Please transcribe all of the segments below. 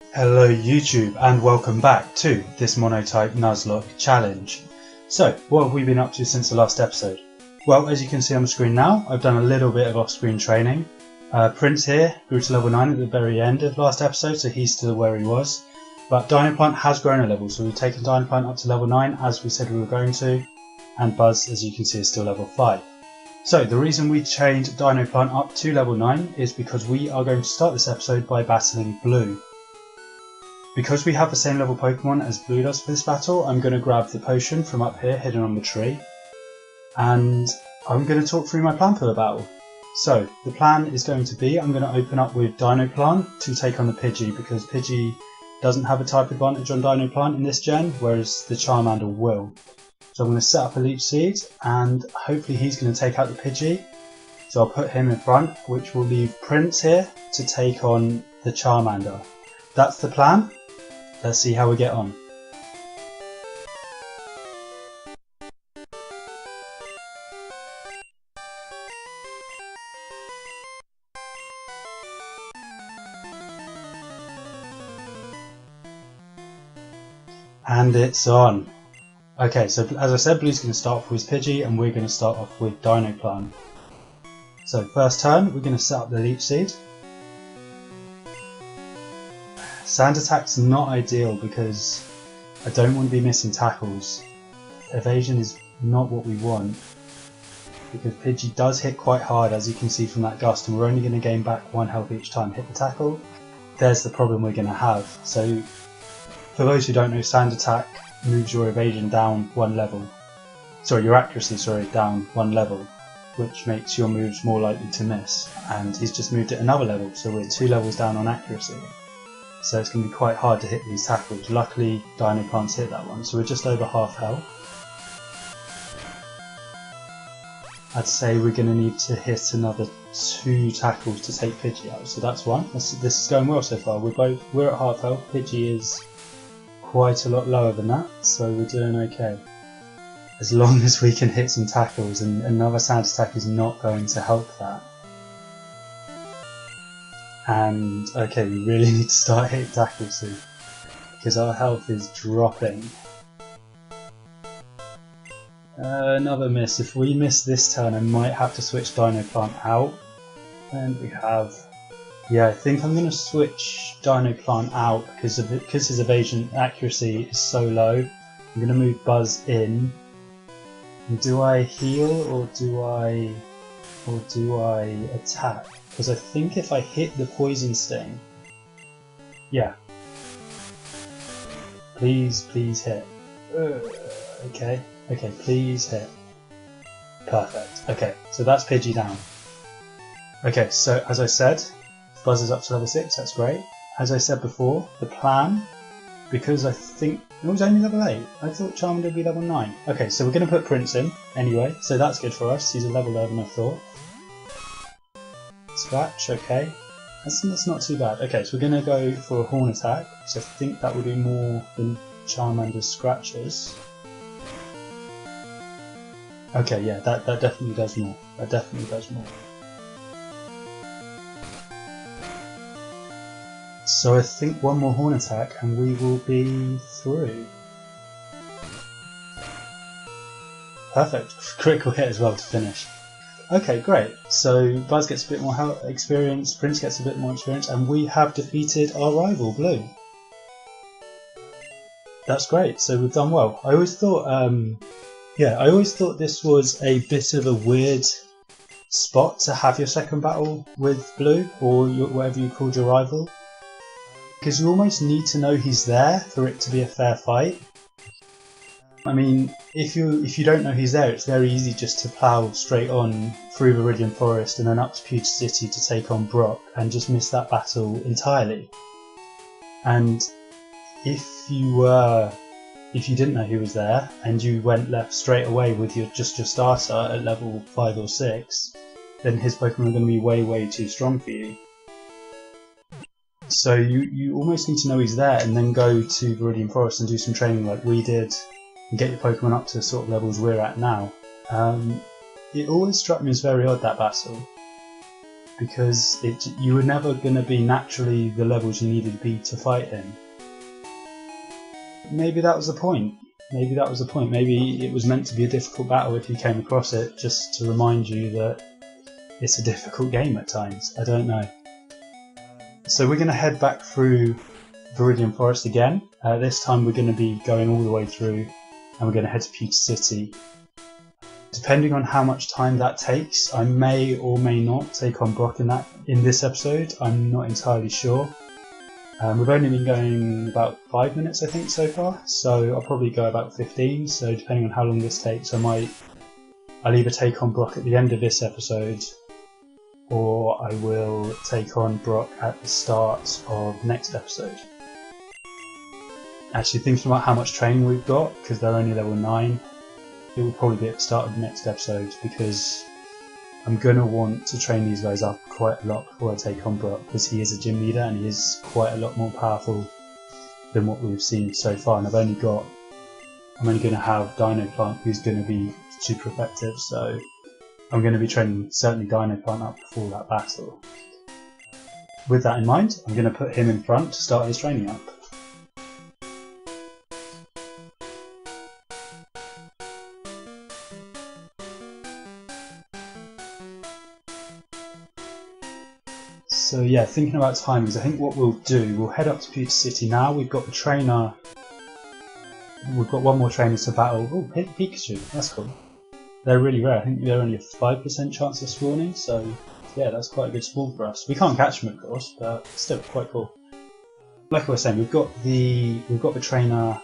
Hello YouTube and welcome back to this Monotype Nuzlocke challenge. So, what have we been up to since the last episode? Well, as you can see on the screen now, I've done a little bit of off-screen training. Prince here grew to level 9 at the very end of last episode, so he's still where he was. But Dinoplant has grown a level, so we've taken Dinoplant up to level 9 as we said we were going to, and Buzz, as you can see, is still level 5. So the reason we changed Dinoplant up to level 9 is because we are going to start this episode by battling Blue. Because we have the same level Pokemon as Blue does for this battle, I'm going to grab the potion from up here hidden on the tree, and I'm going to talk through my plan for the battle. So the plan is going to be, I'm going to open up with Dinoplant to take on the Pidgey, because Pidgey doesn't have a type advantage on Dinoplant in this gen, whereas the Charmander will. So I'm going to set up a Leech Seed, and hopefully he's going to take out the Pidgey. So I'll put him in front, which will leave Prince here to take on the Charmander. That's the plan. Let's see how we get on. And it's on. Okay, so as I said, Blue's going to start off with Pidgey and we're going to start off with Dinoplant. So first turn, we're going to set up the Leech Seed. Sand Attack's not ideal because I don't want to be missing tackles. Evasion is not what we want, because Pidgey does hit quite hard, as you can see from that gust, and we're only going to gain back 1 health each time hit the tackle. There's the problem we're going to have. So for those who don't know, Sand Attack moves your evasion down 1 level. Sorry, your accuracy, down 1 level, which makes your moves more likely to miss. And he's just moved it another level, so we're 2 levels down on accuracy. So it's going to be quite hard to hit these tackles. Luckily, Dinoplant's hit that one, so we're just over half health. I'd say we're going to need to hit another 2 tackles to take Pidgey out, so that's 1. This is going well so far. We're at half health. Pidgey is quite a lot lower than that, so we're doing okay. As long as we can hit some tackles, and another Sand Attack is not going to help that. And okay, we really need to start hitting tackles soon, because our health is dropping. Another miss. If we miss this turn, I might have to switch Dinoplant out. And we have... yeah, I think I'm going to switch Dinoplant out because his evasion accuracy is so low. I'm going to move Buzz in. And do I heal or do I attack? Because I think if I hit the Poison Sting... yeah. Please hit. Okay, please hit. Perfect. Okay, so that's Pidgey down. Okay, so as I said, Buzz is up to level 6, that's great. As I said before, the plan, because I think it was only level 8, I thought Charmander would be level 9. Okay, so we're going to put Prince in anyway, so that's good for us. He's a level lower than I thought. Scratch, okay. That's not too bad. Okay, so we're going to go for a Horn Attack, so I think that will do more than Charmander's scratches. Okay, yeah, that definitely does more. That definitely does more. So I think 1 more Horn Attack and we will be through. Perfect. Critical hit as well to finish. Okay, great. So Buzz gets a bit more experience, Prince gets a bit more experience, and we have defeated our rival, Blue. That's great. So we've done well. I always thought, I always thought this was a bit of a weird spot to have your second battle with Blue, or whatever you called your rival. Because you almost need to know he's there for it to be a fair fight. I mean, if you don't know he's there, it's very easy just to plough straight on through Viridian Forest and then up to Pewter City to take on Brock and just miss that battle entirely. And if you didn't know he was there and you went left straight away with just your starter at level 5 or 6, then his Pokemon are going to be way too strong for you. So you almost need to know he's there and then go to Viridian Forest and do some training like we did and get your Pokemon up to the sort of levels we're at now. It always struck me as very odd, that battle. because you were never going to be naturally the levels you needed to be to fight him. Maybe that was the point. Maybe that was the point. Maybe it was meant to be a difficult battle if you came across it, just to remind you that it's a difficult game at times. I don't know. So we're going to head back through Viridian Forest again. This time we're going to be going all the way through, and we're going to head to Pewter City. Depending on how much time that takes, I may or may not take on Brock in this episode. I'm not entirely sure. We've only been going about 5 minutes, I think, so far, so I'll probably go about 15. So depending on how long this takes, I'll either take on Brock at the end of this episode, or I will take on Brock at the start of next episode. Actually, thinking about how much training we've got, because they're only level 9, it will probably be at the start of the next episode, because I'm going to want to train these guys up quite a lot before I take on Brock, because he is a gym leader and he is quite a lot more powerful than what we've seen so far. And I'm only going to have Dino Plant, who's going to be super effective, so I'm going to be training certainly Dino Plant up before that battle. With that in mind, I'm going to put him in front to start his training up. So yeah, thinking about timings, I think what we'll do, we'll head up to Pewter City now. We've got the trainer, we've got one more trainer to battle. Oh, Pikachu, that's cool. They're really rare, I think they're only a 5% chance of spawning, so yeah, that's quite a good spawn for us. We can't catch them of course, but still quite cool. Like I was saying, we've got the trainer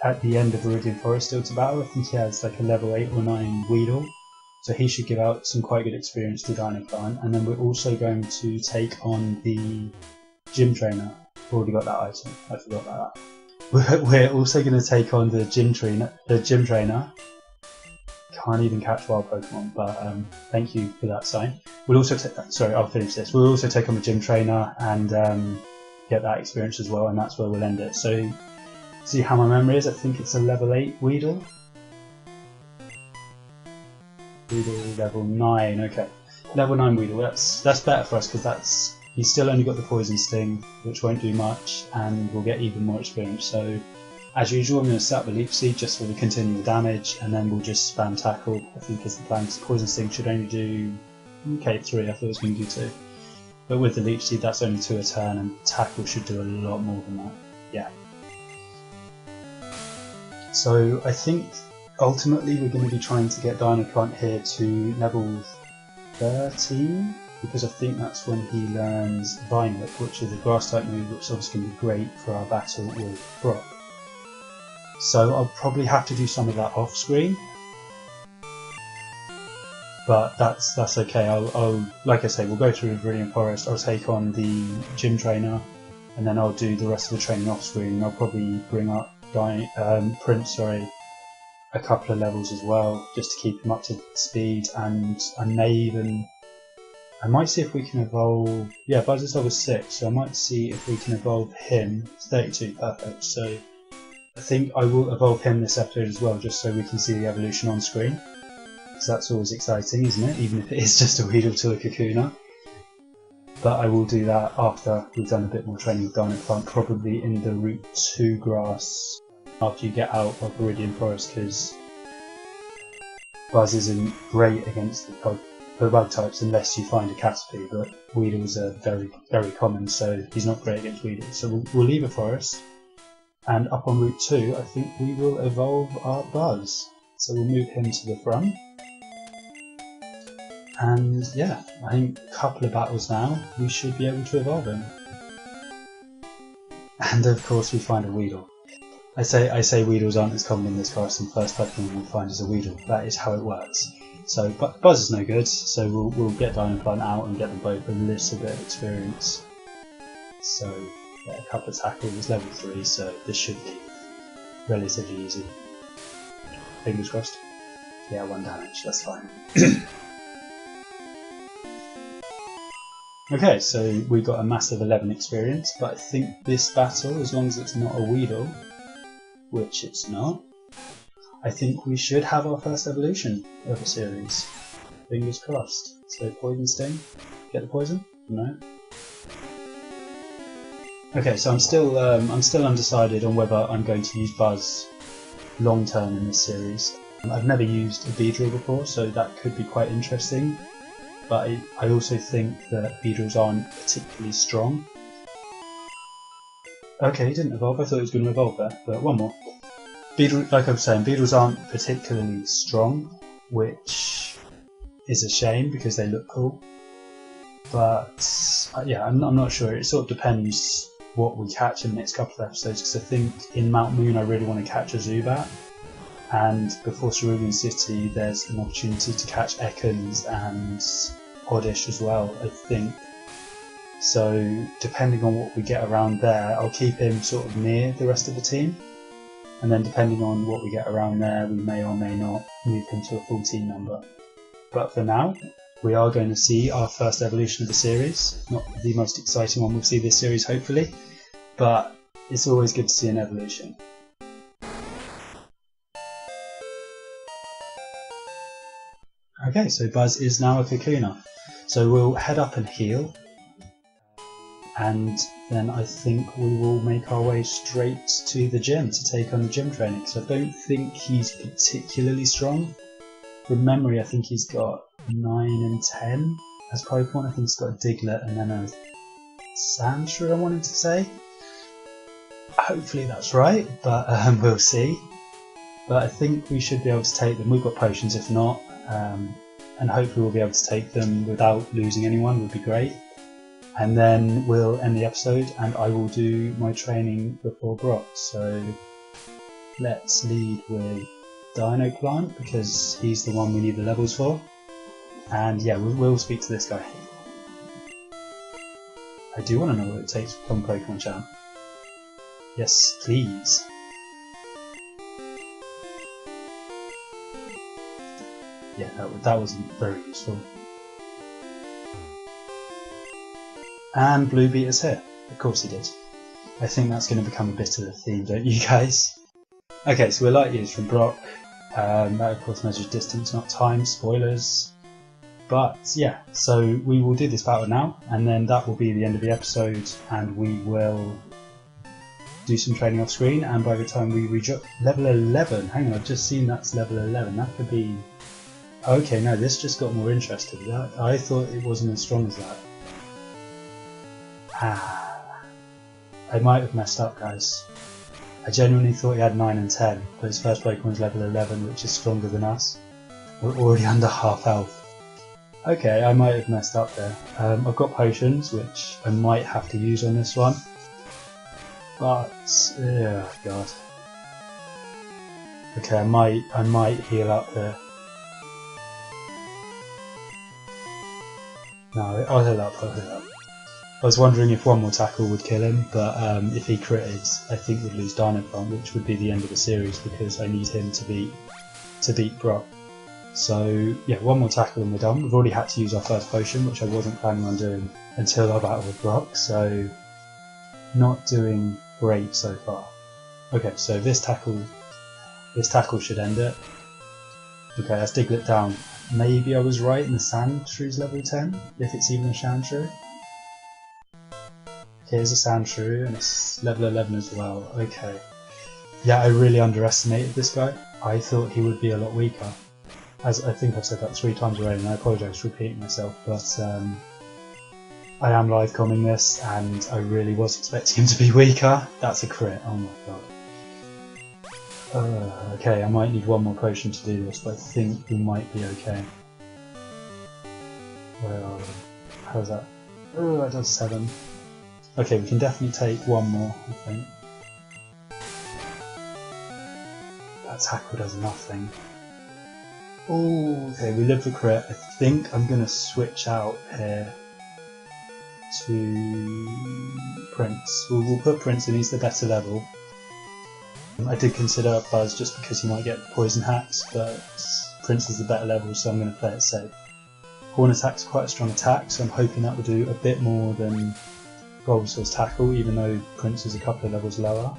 at the end of Viridian Forest still to battle. I think he has like a level 8 or 9 Weedle. So he should give out some quite good experience to Dino Plant, and then we're also going to take on the Gym Trainer. Already got that item, I forgot about that. We're also going to take on the Gym Trainer. Can't even catch wild Pokemon, but thank you for that sign. We'll also I'll finish this. We'll also take on the Gym Trainer and get that experience as well, and that's where we'll end it. So, see how my memory is. I think it's a level 8 Weedle. Weedle level 9, okay. Level 9 Weedle, that's better for us because he's still only got the Poison Sting, which won't do much, and we'll get even more experience. So, as usual, I'm going to set up the Leech Seed just for the continual damage, and then we'll just spam Tackle, I think is the plan, because Poison Sting should only do, 3, I thought it was going to do 2. But with the Leech Seed, that's only 2 a turn, and Tackle should do a lot more than that, yeah. So, I think ultimately we're going to be trying to get Dino Plant here to level 13, because I think that's when he learns Vine Whip, which is a grass type move, which is obviously going to be great for our battle with Brock. So I'll probably have to do some of that off screen, but that's okay. I'll like I say, we'll go through Viridian Forest, I'll take on the Gym Trainer, and then I'll do the rest of the training off screen. I'll probably bring up Prince, a couple of levels as well, just to keep him up to speed, and I might see if we can evolve, yeah, Buzz is level 6, so I might see if we can evolve him. It's 32, perfect, so I think I will evolve him this episode as well, just so we can see the evolution on screen, because that's always exciting, isn't it, even if it is just a Weedle to a Kakuna. But I will do that after we've done a bit more training with Dino Plant, probably in the Route 2 grass, after you get out of Viridian Forest, because Buzz isn't great against the bug types unless you find a Caterpie, but Weedles are very, very common, so he's not great against Weedles. So we'll leave a forest, and up on Route 2 I think we will evolve our Buzz. So we'll move him to the front, and yeah, I think a couple of battles now we should be able to evolve him. And of course we find a Weedle. I say Weedles aren't as common in this forest, and first Pokemon we'll find is a Weedle. That is how it works. So Buzz is no good, so we'll get Dino Plant out and get them both a little bit of experience. So yeah, a couple of tackles, level 3, so this should be relatively easy. Fingers crossed. Yeah, 1 damage, that's fine. Okay, so we got a massive 11 experience, but I think this battle, as long as it's not a Weedle, which it's not, I think we should have our first evolution of a series. Fingers crossed. So Poison Sting. get the poison? No. Okay, so I'm still undecided on whether I'm going to use Buzz long term in this series. I've never used a Beedrill before, so that could be quite interesting. But I also think that Beedrills aren't particularly strong. Okay, he didn't evolve. I thought he was going to evolve there, but one more. Beedrill, like I was saying, Beedrills aren't particularly strong, which is a shame because they look cool. But yeah, I'm not sure. It sort of depends what we catch in the next couple of episodes, because I think in Mount Moon I really want to catch a Zubat, and before Cerulean City there's an opportunity to catch Ekans and Oddish as well, I think. So depending on what we get around there, I'll keep him sort of near the rest of the team, and then depending on what we get around there, we may or may not move him to a full team member. But for now, we are going to see our first evolution of the series. Not the most exciting one we'll see this series, hopefully, but it's always good to see an evolution. Okay, so Buzz is now a Kakuna. So we'll head up and heal, and then I think we will make our way straight to the gym to take on the gym training. So I don't think he's particularly strong. From memory, I think he's got 9 and 10 as Pokemon. I think he's got a Diglett and then a Sandshrew, I wanted to say. Hopefully that's right, but we'll see. But I think we should be able to take them. We've got potions if not, and hopefully we'll be able to take them without losing anyone, would be great. And then we'll end the episode and I will do my training before Brock. So let's lead with Dino Plant because he's the one we need the levels for. And yeah, we'll speak to this guy. I do want to know what it takes to become Pokemon Champ. Yes, please. Yeah, that wasn't very useful. And Blue beat us here. Of course he did. I think that's going to become a bit of a theme, don't you guys? Okay, so we're light years from Brock. That of course measures distance, not time. Spoilers. But yeah, so we will do this battle now, and then that will be the end of the episode, and we will do some training off screen, and by the time we reach level 11, hang on, I've just seen that's level 11, that could be... Okay, no, this just got more interesting. I thought it wasn't as strong as that. I might have messed up, guys. I genuinely thought he had 9 and 10, but his first Pokemon's level 11, which is stronger than us. We're already under half health. Okay, I might have messed up there. I've got potions, which I might have to use on this one. But, oh god. Okay, I might heal up there. No, I'll heal up. I was wondering if one more tackle would kill him, but if he critted, I think we'd lose Dino Plant, which would be the end of the series because I need him to beat Brock. So yeah, one more tackle and we're done. We've already had to use our first potion, which I wasn't planning on doing until our battle with Brock, so not doing great so far. Okay, so this tackle should end it. Okay, let's Diglett down. Maybe I was right and the Sandshrew's level 10, if it's even a Sandshrew. Here's a Sandshrew and it's level 11 as well. Okay. Yeah, I really underestimated this guy. I thought he would be a lot weaker. As I think I've said that 3 times already, and I apologise for repeating myself, but I am live comming this, and I really was expecting him to be weaker. That's a crit, oh my god. Okay, I might need one more potion to do this, but I think we might be okay. Where are we? How's that? Oh, that does 7. Okay, we can definitely take one more, I think. That tackle does nothing. Oh, okay, we live for crit. I think I'm going to switch out here to Prince. We'll put Prince in, he's the better level. I did consider Buzz just because he might get poison hacks, but Prince is the better level, so I'm going to play it safe. Horn Attack's quite a strong attack, so I'm hoping that will do a bit more than Bulbasaur's tackle, even though Prince is a couple of levels lower.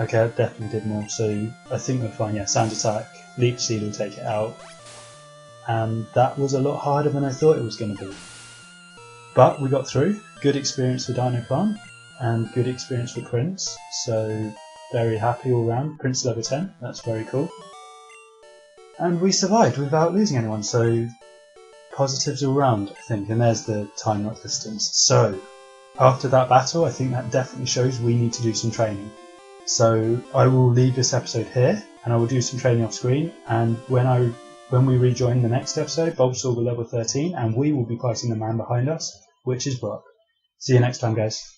Okay, that definitely did more, so I think we're fine. Yeah, Sand Attack, Leech Seed will take it out. and that was a lot harder than I thought it was going to be. But we got through. Good experience for Dinoclan, and good experience for Prince, so very happy all round. Prince level 10, that's very cool. And we survived without losing anyone, so positives all round, I think, and there's the time not distance. So after that battle, I think that definitely shows we need to do some training. So I will leave this episode here, and I will do some training off screen, and when we rejoin the next episode, Bulbasaur will level 13, and we will be fighting the man behind us, which is Brock. See you next time, guys.